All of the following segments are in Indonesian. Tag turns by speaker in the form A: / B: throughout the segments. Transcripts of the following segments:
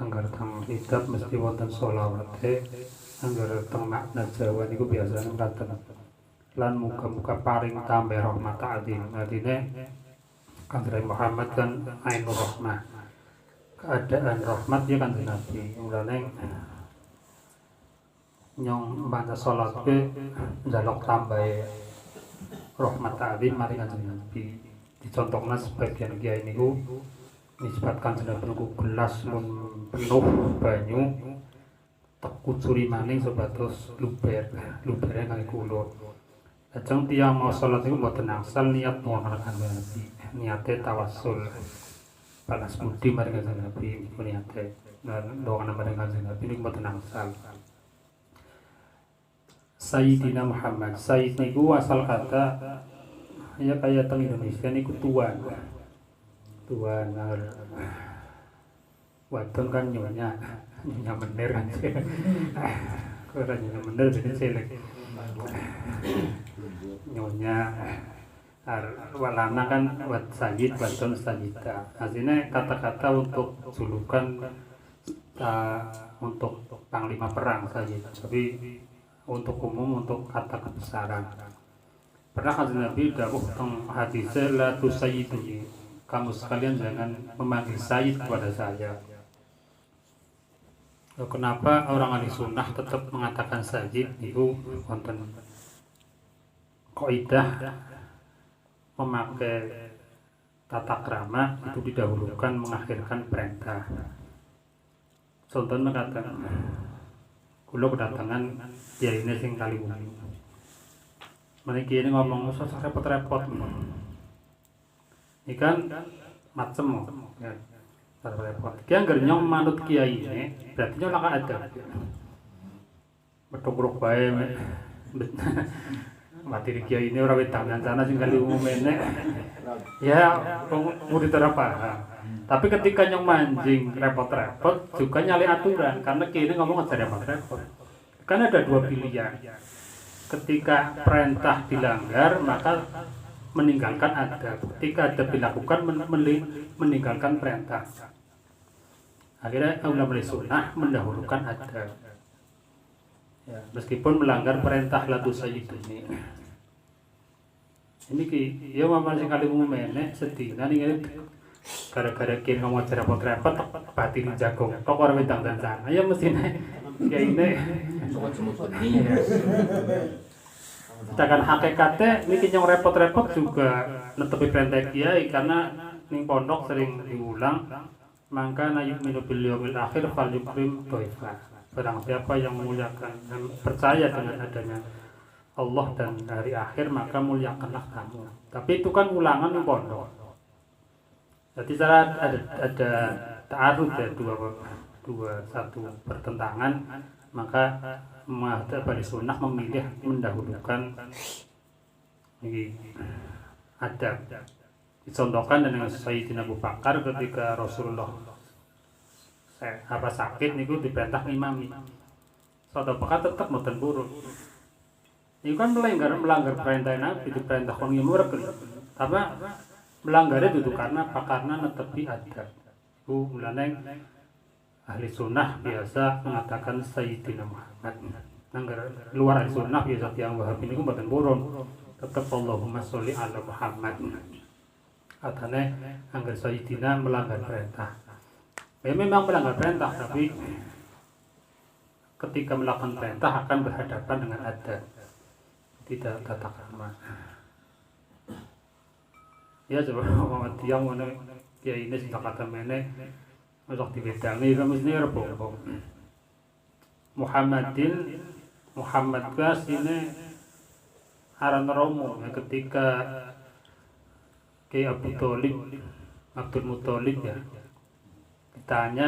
A: Angger teng kitab mesti wonten sholawate, angger teng makna Jawa niku biasane ngaten. Lan muga-muga paring tambah rahmat adzim. Artine Kanjeng Muhammad kan ainur rahmah. Keadaan rahmat ya Kanjeng Nabi. Mulane nyong baca salat ke njaluk tambahe rahmat adzim maring Kanjeng Nabi. Dicontohna sebagian kiai niku nisbat Kanjeng Nabi niku gelas mun penuh banyu tak kucuri maning sebatas lubere kangge kula. Lajeng tiyang mau salat niku mboten angsal niat nuwun Kanjeng Nabi. Niate tawassul. Balas budi maring Kanjeng Nabi niate. Dan doa maring Kanjeng Nabi niku mboten angsal. Sayyidina Muhammad. Sayyid niku asal kata ya kayak teng Indonesia niku tuan. Tuan wadon kan nyonya bener kan. Ora nyonya bener jadi selek. Nyonya walana kan buat sayyid, wadon sayyida. Aslinya kata-kata untuk julukan untuk panglima perang saja. Tapi untuk umum, untuk kata kebesaran. Pernah Kanjeng Nabi dawuh teng hadis la tusayyiduni, kamu sekalian jangan memanggil sayyid kepada saya. Kenapa orang ahli sunnah tetap mengatakan sayyid? Itu wonten kaidah memakai tata krama itu didahulukan mengakhirkan perintah. Contohnya katakan kula kedatangan kiai ini sing kali bumi. Meniki ini ngomong usah repot-repot. Ikan macem ya. Repot. Ki angger nyong manut kiai ini, berarti nyong laka ada. Betok bae materi kiai ini ora wetangan sana sing kali umum ini. Ya, murid ora paham. Tapi ketika nyong mancing repot-repot juga nyali aturan karena kiai ini ngomong aja repot-repot. Karena ada dua pilihan. Ketika perintah dilanggar maka meninggalkan adab. Ketika adab dilakukan meninggalkan perintah. Akhirnya ulama sunnah mendahulukan adab. Ya, meskipun melanggar perintah la tusayyiduni. Ini ki ya mamane sing kali umum enek sedina ning gara-gara kiai ngomong repot-repot batin jagung kok ora wedang dan sana ya mestine kiai ini sedangkan hakikatnya niki nyong repot-repot juga netepi perintah kiai karena ning pondok sering diulang mangka na yu'minu bil yaumil akhir fal yukrim dhaifa. Barang siapa yang memuliakan dan percaya dengan adanya Allah dan hari akhir maka muliakanlah kamu. Tapi itu kan ulangan ning pondok. Jadi cara ada ta'arud ya satu pertentangan maka Ahli Sunnah memilih mendahulukan ini adab. Dicontohkan dengan Sayyidina Abu Bakar ketika Rasulullah sakit niku diperintah ngimami. Sahabat Bakar tetap mboten buruk. Itu kan melanggar perintah Nabi, diperintah kon ngimur tapi melanggarnya itu karena netepi adab. Itu mulane ahli sunnah biasa mengatakan Sayyidina Muhammad. Nanggar luar ahli sunnah biasa tiang Wahabi niku mboten purun. Tetep Allahumma sholli ala Muhammad. Atane anggar Sayyidina melanggar perintah. Ya memang melanggar perintah tapi ketika melakukan perintah akan berhadapan dengan adab. Tidak tata krama. Ya coba Muhammad tiang mana kiai ini sudah kata mene untuk dibedangi kan mestinya rebong. Muhammad Gas ini aran romo ketika Kiai Abdul Muthalib ya ditanya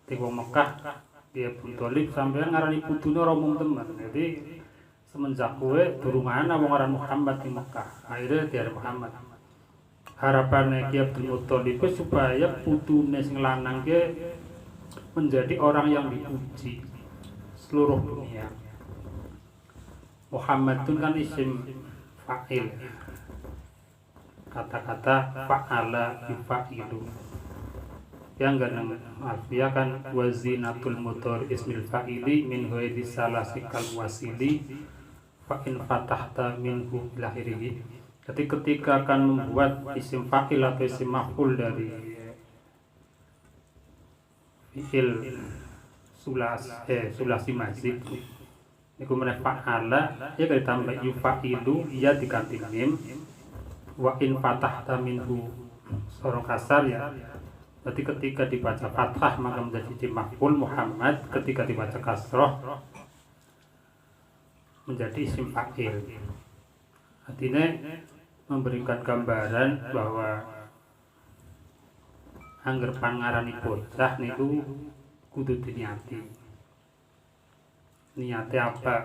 A: di Mekah Kiai Abdul Muthalib sampeyan ngarani putune romo teman. Jadi semenjak kowe durungan wong aran Muhammad di Mekah. Akhirnya diare Muhammad. Harapannya Kiai Abdul Muthalib supaya putune sing lanang menjadi orang yang dipuji seluruh dunia. Muhammad itu kan isim fa'il. Kata-kata fa'ala yufa'ilu. yang ganang alfiya kan wazinatul motor ismil fa'ili min ghairi salasikal wasili fa in fatahta minhu lahirihi. Jadi ketika akan membuat isim fa'il atau isim maf'ul dari fi'il sulasi mazid niku meneh fa'ala ya ditambah yufa'ilu ya diganti mim wa in fatahta minhu sorong kasar ya. Jadi ketika dibaca fathah maka menjadi isim maf'ul Muhammad, ketika dibaca kasroh menjadi isim fa'il. Artinya memberikan gambaran bahwa angger pangarani bocah niku kudu diniati. Niatnya apa?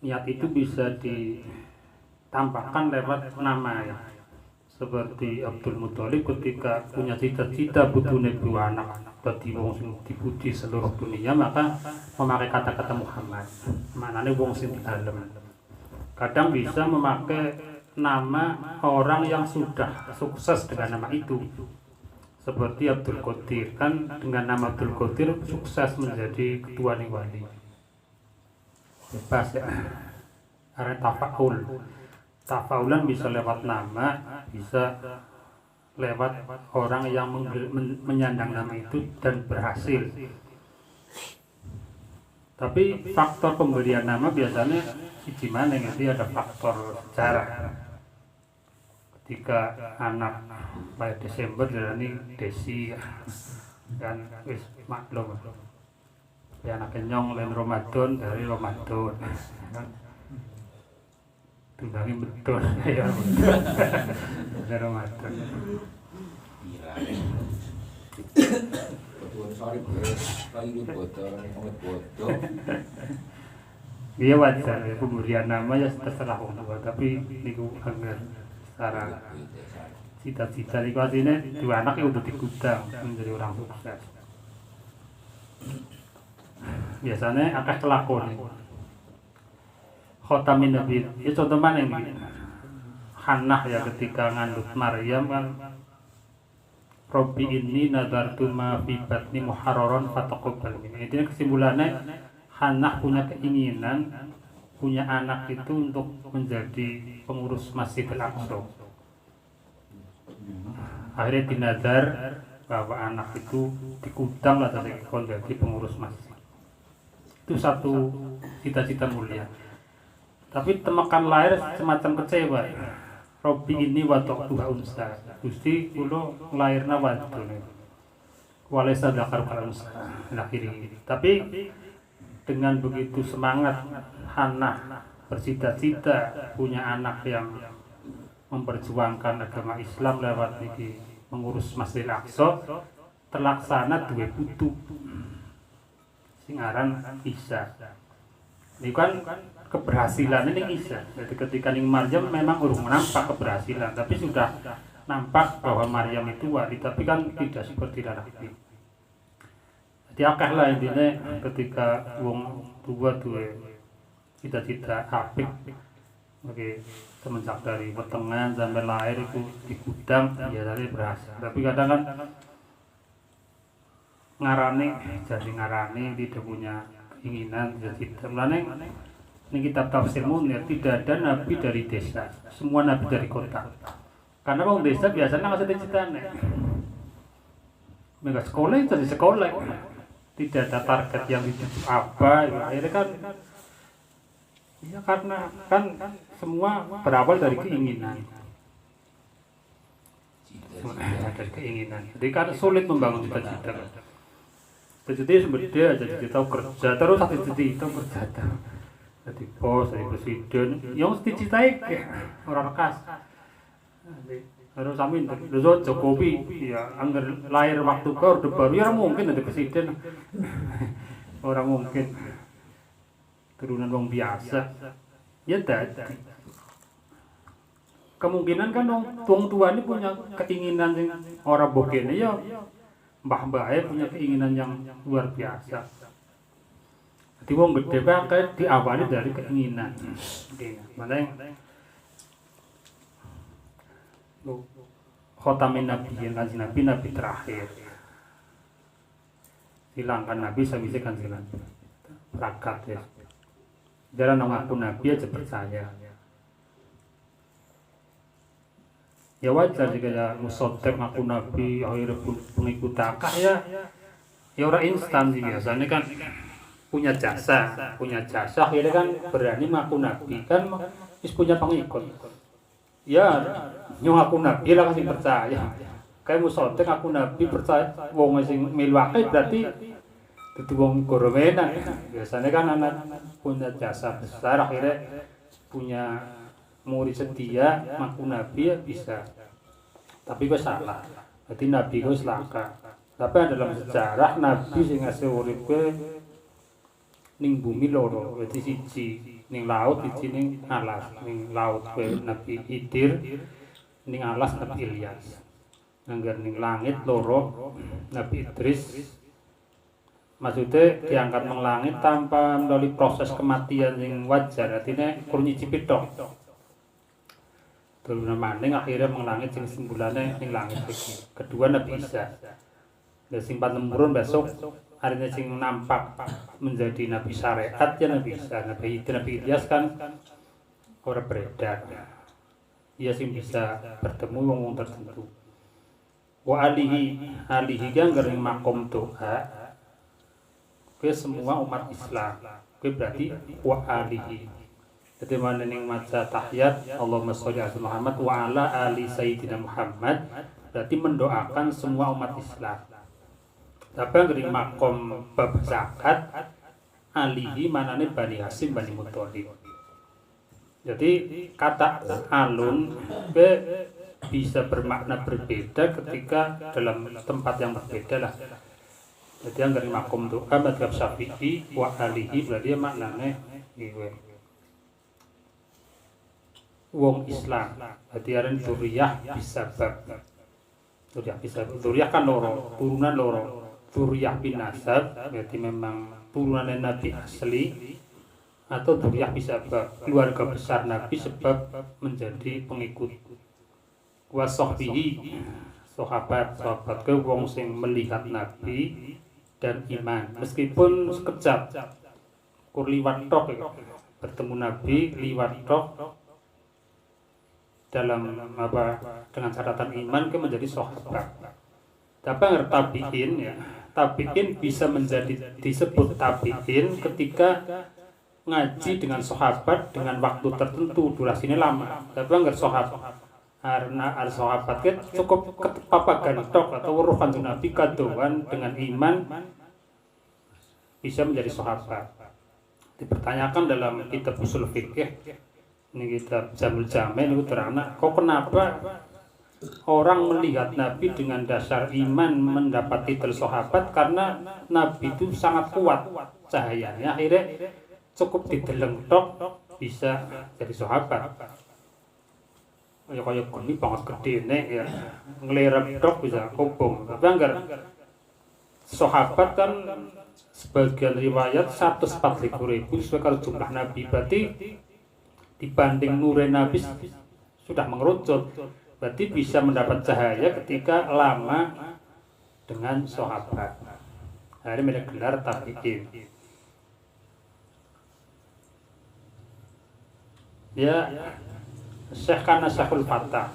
A: Niat itu bisa ditampakkan lewat nama ya. Seperti Abdul Muthalib ketika punya cita-cita butuhnya dua anak dadi wong sing dipuji seluruh dunia, maka memakai kata-kata Muhammad. Maknane wong sing dalem. Kadang bisa memakai nama orang yang sudah sukses dengan nama itu. Seperti Abdul Qadir, kan dengan nama Abdul Qadir sukses menjadi ketua wali. Bebas ya. Karena tafaul. Tafaulan bisa lewat nama, bisa lewat orang yang menyandang nama itu dan berhasil. Tapi faktor pemberian nama biasanya gimana? Nanti ada faktor sejarah. Ketika anak pada Desember dari Desi kan wis maklum ya anak kenyong lain Ramadan dari Ramadan kan tunggangi betul ya dari Ramadan iya wajar pemberian nama ya terserah orang tua, tapi niku anggar secara cita-cita itu artinya dua anak yang udah digudang menjadi orang sukses. Biasanya akeh kelakon khotamin nabi ya contoh mana ini Hannah ya ketika ngandut Maryam kan Robbi inni nadartu ma fi batni muharraran fataqabbal minni. Intinya kesimpulannya Hannah punya keinginan punya anak itu untuk menjadi pengurus Masjidil Aqsa. Akhirnya dinadar bahwa anak itu dikudang lah dari menjadi pengurus masjid. Itu satu cita-cita mulia. Tapi temakan lahir semacam kecewa. Robbi ini watok tuha unsa. Gusti kula lahirna wadon. Walaysa dzakar kal unsa. Tapi dengan begitu semangat Hannah bercita-cita punya anak yang memperjuangkan agama Islam lewat ini mengurus Masjidil Aqsa, terlaksana dua putu sing aran Isa. Ini kan keberhasilan ini Isa. Jadi ketika ning Maryam memang urung nampak keberhasilan, tapi sudah nampak bahwa Maryam itu wali, tapi kan tidak seperti Nabi. Jadi akeh lah intinya ketika wong tua cita-cita apik oke semenjak dari wetengan sampai lahir itu di gudang ya tadi berhasil, tapi kadang kan jadi ngarani tidak punya keinginan cita-cita. Mulane ini kitab tafsir Munir tidak ada nabi dari desa, semua nabi dari kota, karena orang desa biasanya nggak cita-citanya mereka sekolah itu di sekolah tidak ada target yang dituju apa ya, akhirnya kan ya karena kan semua berawal dari keinginan. Dari keinginan. Jadi kan sulit membangun cita-cita. Cita-cita beda, cita-cita kerja terus cita-cita kerja. Jadi bos, jadi presiden, yang cita-citai orang kas. Harus amin. Terus Jokowi, ya anggar lahir waktu ke orde baru ya mungkin ada presiden. Orang mungkin. Turunan wong biasa ya tadi kemungkinan kan wong tua ini punya keinginan yang orang bogene ya mbah-mbah punya keinginan yang luar biasa. Jadi wong gede kayak diawali dari keinginan. Mana yang khotamin nabi, kanjeng Nabi, nabi terakhir. Hilangkan nabi sampai kanjeng Nabi. Rakat ya. Jangan ngaku nabi aja percaya. Ya wajar jika ya musotek ngaku nabi, akhirnya pengikut akah ya. Ya orang instan sih biasanya kan punya jasa akhirnya kan berani ngaku nabi kan punya pengikut. Ya ngaku nabi lah kasih percaya. Kayak musotek ngaku nabi percaya, wong sing melu akeh berarti itu wong goromenan. Biasanya kan anak punya jasa besar akhirnya punya murid setia ngaku nabi ya bisa. Tapi kok salah. Berarti nabi kok selaka. Tapi dalam sejarah nabi sing ngasih uripke ning bumi loro, berarti siji ning laut, siji ning alas. Ning laut kuwi Nabi Khidir, ning alas Nabi Ilyas. Nangger ning langit loro Nabi Idris. Maksudnya diangkat nang langit tanpa melalui proses kematian yang wajar, artinya kurang nyicipi tok. Terus maning akhirnya menglangit sing simbolane ning langit iki. Kedua Nabi Isa. Dan sing panemurun besok harinya sing nampak menjadi nabi syariat ya Nabi Isa. Nabi Ilyas kan ora beredar. Ia sing bisa bertemu wong tertentu. Wa alihi kan gering makom doa ke semua umat Islam. Ke berarti wa alihi. Jadi mana ning maca tahiyat Allahumma sholli ala Muhammad wa ala ali sayyidina Muhammad, berarti mendoakan semua umat Islam. Tapi yang makom bab zakat alihi manane Bani Hasyim Bani Muthalib. Jadi kata alun bisa bermakna berbeda ketika dalam tempat yang berbeda lah. Jadi yang dari makom doa madhab Syafi'i wa alihi berarti maknane iku wong Islam. Berarti aran dzurriyah bisa bab. Dzurriyah kan loro, turunan loro. Dzurriyah bin nasab berarti memang turunan Nabi asli, atau dzurriyah bisa bab keluarga besar Nabi sebab menjadi pengikut. Wa sahbihi sahabat ke wong sing melihat Nabi dan iman meskipun sekejap kur liwat tok bertemu Nabi liwat tok dalam apa dengan catatan iman ke menjadi sahabat. Tapi yang tabiin ya, tabiin bisa menjadi disebut tabiin ketika ngaji dengan sahabat dengan waktu tertentu, durasinya lama. Tapi enggak sahabat karena sahabat kan cukup kepapagan tok atau weruh kanjeng Nabi kadoan dengan iman bisa menjadi sahabat. Dipertanyakan dalam kitab usul fikih ini kitab Jamul Jami itu terangna, kok kenapa orang melihat Nabi dengan dasar iman mendapat titel sahabat? Karena Nabi itu sangat kuat cahayanya, akhirnya cukup dideleng tok bisa jadi sahabat. Kayak gini banget gede nih ya, ngelerap tok bisa kobong. Tapi enggak, sahabat kan sebagian riwayat 140.000 sesuai kalau jumlah Nabi, berarti dibanding nure Nabi sudah mengerucut, berarti bisa mendapat cahaya ketika lama dengan sahabat. Hari ini gelar tabiin. Ya, Syekh karena Syekhul Fatah,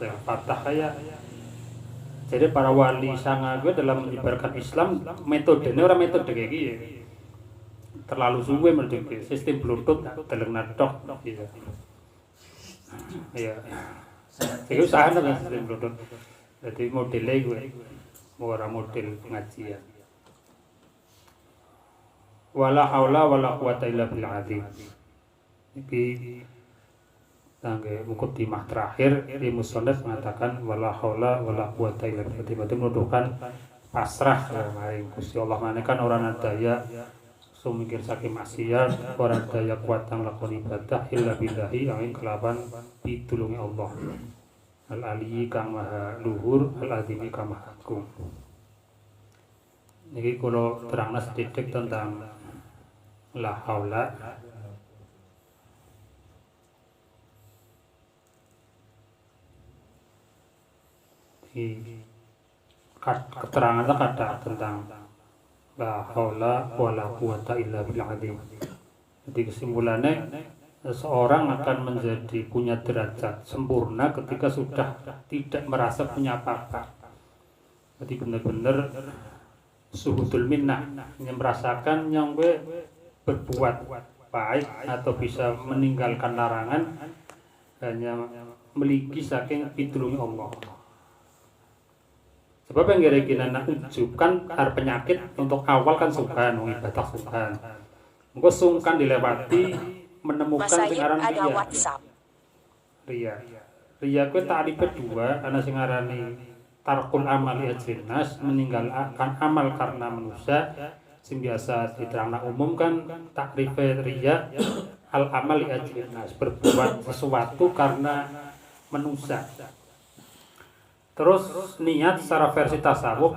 A: kayak jadi para wali sanga gue dalam menyebarkan Islam metodenya orang metode kayak gini. Terlalu suwe menurut sistem bluetooth teleng nadok gitu. Iya. Saya usaha dengan sistem bluetooth. Jadi modelnya gue orang model pengajian. Wala haula wala quwata illa billah. Iki tangge mukadimah terakhir di musannaf mengatakan wala haula wala quwata illa billah. Berarti menuduhkan pasrah maring Gusti Allah, manekan orang daya sumikir saking maksiat, orang daya kuatang lakon ibadah illa billahi angin kelaban pitulungi Allah al aliyyi kang maha luhur al azimi kang maha agung. Niki kula terangna sedikit tentang la haula. di keterangan kata tentang la haula wala quwata illa billah. Jadi kesimpulannya seseorang akan menjadi punya derajat sempurna ketika sudah tidak merasa punya apa-apa. Jadi benar-benar suhudul minnah, yang merasakan yang berbuat baik atau bisa meninggalkan larangan hanya memiliki saking pitulungi Allah. Sebab yang kira-kira nak ujub kan harus penyakit untuk awal kan sungkan, ibadah sungkan. Engko sungkan dilewati menemukan sing aran riya. Riya kuwi ta'rife dua, ana sing arani tarkul amali ajrinas, meninggalkan amal karena manusia. Sing biasa diterangna umum kan ta'rife riya al amali ajrinas, berbuat sesuatu karena manusia. Terus niat secara versi tasawuf